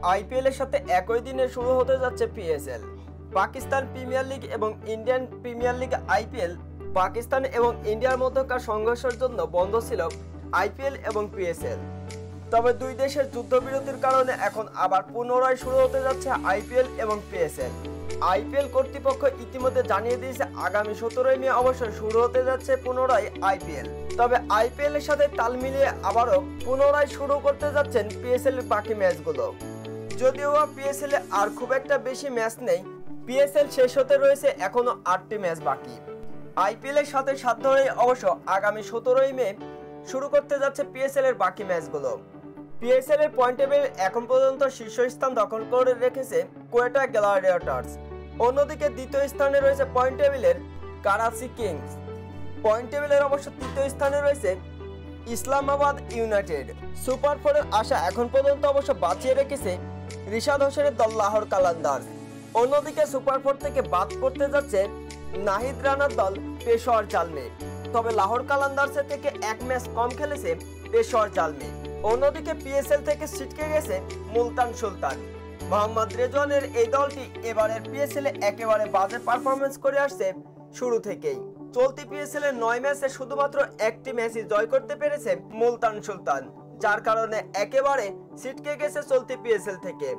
IPL এর সাথে একই দিনে শুরু হতে যাচ্ছে পিএসএল। পাকিস্তান প্রিমিয়ার লিগ এবং Indian premier league IPL. Pakistan এবং ইন্ডিয়ার মধ্যকার সংঘর্ষের জন্য বন্ধ ছিল আইপিএল এবং পিএসএল। তবে দুই দেশের যুদ্ধবিরতির কারণে এখন আবার পুনরায় শুরু হতে যাচ্ছে আইপিএল এবং পিএসএল। আইপিএল কর্তৃপক্ষ ইতিমধ্যে জানিয়ে দিয়েছে আগামী 17 মে অবশ্যই শুরু হতে যাচ্ছে পুনরায় আইপিএল। তবে আইপিএল এর সাথে তাল মিলিয়ে আবারও পুনরায় শুরু করতে যাচ্ছেন পিএসএল এর বাকি ম্যাচগুলো। যদিও পিএসএল এ আর খুব একটা বেশি ম্যাচ নেই, পিএসএল শেষ হতে রয়েছে এখনো 8টি ম্যাচ বাকি। আইপিএল এর সাথে সাথ ধরে অবশ্য আগামী 17 মে শুরু করতে যাচ্ছে পিএসএল এর বাকি ম্যাচগুলো। পিএসএল এর পয়েন্ট টেবিল এখন পর্যন্ত শীর্ষস্থান দখল করে রেখেছে কোয়েটা গ্ল্যাডিয়েটর্স। অন্যদিকে দ্বিতীয় স্থানে রয়েছে পয়েন্ট টেবিলের কারাচি কিংস। পয়েন্ট টেবিলের অবশ্য তৃতীয় স্থানে রয়েছে ইসলামাবাদ ইউনাইটেড। সুপার ফোরের আশা এখন পর্যন্ত অবশ্য বাঁচিয়ে রেখেছে রিশাদ হোসেনের দল লাহোর কালান্দার্স। অন্যদিকে সুপার ফোর থেকে বাদ পড়তে যাচ্ছে নাহিদ রানার দল পেশোয়ার জালমি। তবে লাহোর কালান্দার্সের থেকে এক ম্যাচ কম খেলেছে পেশোয়ার জালমি। অন্যদিকে পিএসএল থেকে ছিটকে গেছে মুলতান সুলতান। মোহাম্মদ রেজওয়ানের এই দলটি এবারের পিএসএল এ একেবারে বাজে পারফরমেন্স করে আসছে শুরু থেকেই। চলতি পিএসএল এর 9 ম্যাচে শুধুমাত্র একটি ম্যাচই জয় করতে পেরেছে মুলতান সুলতান, যার কারণে একেবারে ছিটকে গেছে চলতি পিএসএল থেকে।